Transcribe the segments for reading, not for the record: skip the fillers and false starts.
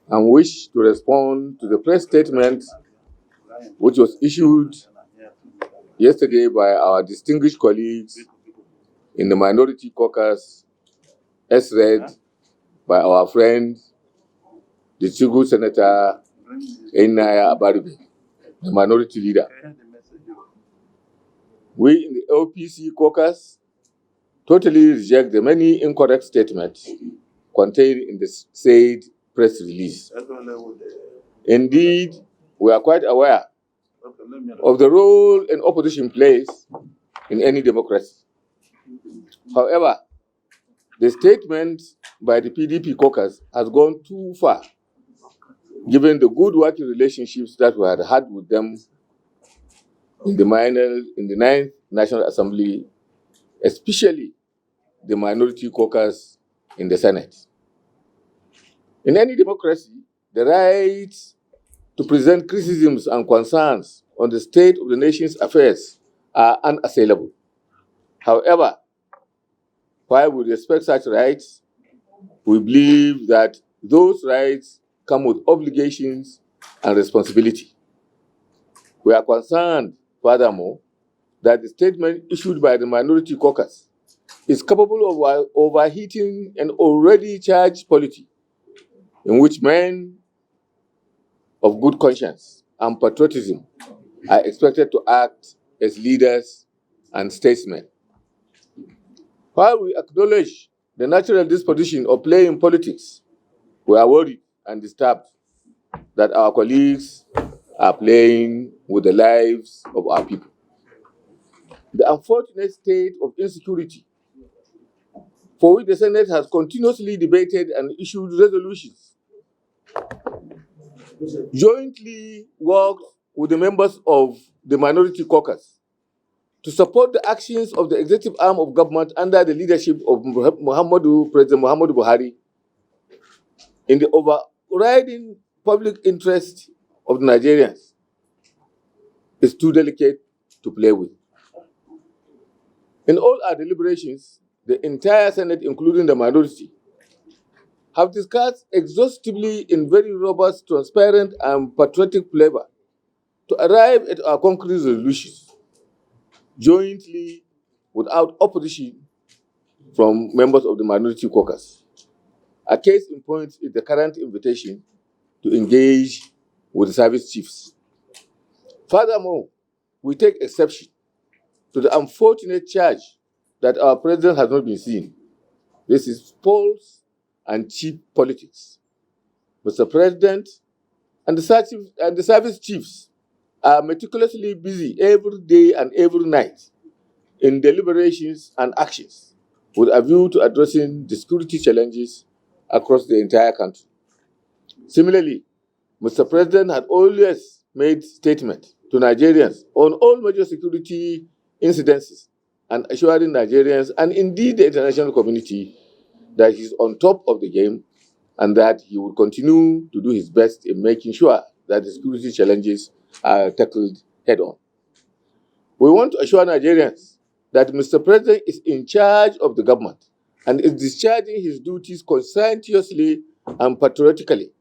and wish to respond to the press statement which was issued yesterday by our distinguished colleagues in the Minority Caucus, as read by our friend, the APC Senator Enaya Abaribe, the Minority Leader. We in the APC Caucus totally reject the many incorrect statements contained in the said press release. Indeed, we are quite aware of the role an opposition plays in any democracy. However, the statement by the PDP caucus has gone too far, given the good working relationships that we had with them in the 9th National Assembly, especially the Minority Caucus in the Senate. In any democracy, the right to present criticisms and concerns on the state of the nation's affairs are unassailable. However, while we respect such rights, we believe that those rights come with obligations and responsibility. We are concerned, furthermore, that the statement issued by the Minority Caucus is capable of overheating an already charged polity in which men of good conscience and patriotism are expected to act as leaders and statesmen. While we acknowledge the natural disposition of playing politics, we are worried and disturbed that our colleagues are playing with the lives of our people. The unfortunate state of insecurity, for which the Senate has continuously debated and issued resolutions, jointly worked with the members of the Minority Caucus to support the actions of the executive arm of government under the leadership of President Muhammadu Buhari in the overriding public interest of the Nigerians is too delicate to play with. In all our deliberations, the entire Senate, including the minority, have discussed exhaustively in very robust, transparent, and patriotic flavor to arrive at our concrete resolutions, jointly without opposition from members of the Minority Caucus. A case in point is the current invitation to engage with the service chiefs. Furthermore, we take exception to the unfortunate charge that our president has not been seen. This is false and cheap politics. Mr. President and the service chiefs are meticulously busy every day and every night in deliberations and actions with a view to addressing the security challenges across the entire country. Similarly, Mr. President had always made statements to Nigerians on all major security incidences and assuring Nigerians and indeed the international community that he's on top of the game and that he will continue to do his best in making sure that the security challenges are tackled head on. We want to assure Nigerians that Mr. President is in charge of the government and is discharging his duties conscientiously and patriotically.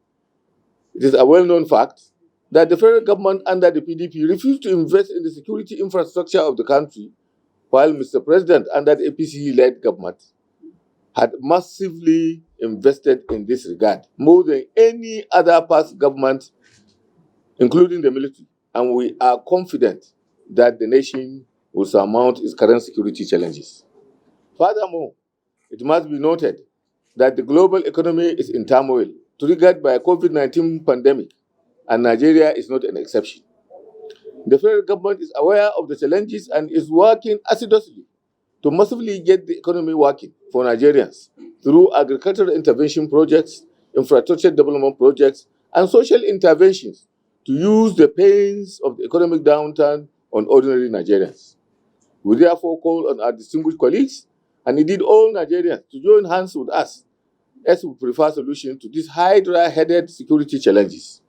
It is a well-known fact that the federal government under the PDP refused to invest in the security infrastructure of the country, while Mr. President under the APC-led government had massively invested in this regard, more than any other past government, including the military. And we are confident that the nation will surmount its current security challenges. Furthermore, it must be noted that the global economy is in turmoil, triggered by a COVID-19 pandemic, and Nigeria is not an exception. The federal government is aware of the challenges and is working assiduously to massively get the economy working for Nigerians through agricultural intervention projects, infrastructure development projects, and social interventions to use the pains of the economic downturn on ordinary Nigerians. We therefore call on our distinguished colleagues and indeed all Nigerians to join hands with us as we prefer solutions to these hydra-headed security challenges.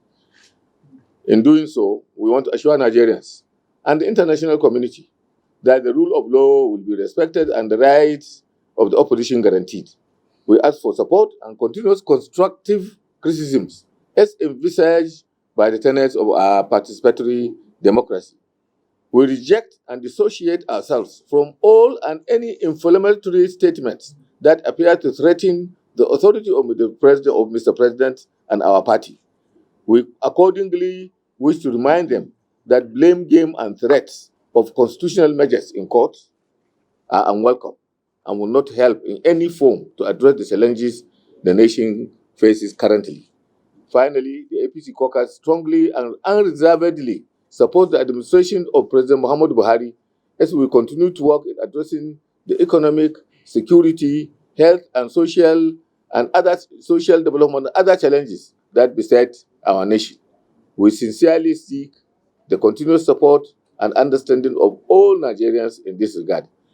In doing so, we want to assure Nigerians and the international community that the rule of law will be respected and the rights of the opposition guaranteed. We ask for support and continuous constructive criticisms as envisaged by the tenets of our participatory democracy. We reject and dissociate ourselves from all and any inflammatory statements that appear to threaten the authority of Mr. President and our party. We accordingly wish to remind them that blame game and threats of constitutional measures in court are unwelcome and will not help in any form to address the challenges the nation faces currently. Finally, the APC caucus strongly and unreservedly supports the administration of President Muhammadu Buhari as we continue to work in addressing the economic, security, health, and other social development and other challenges that beset our nation. We sincerely seek the continuous support and understanding of all Nigerians in this regard.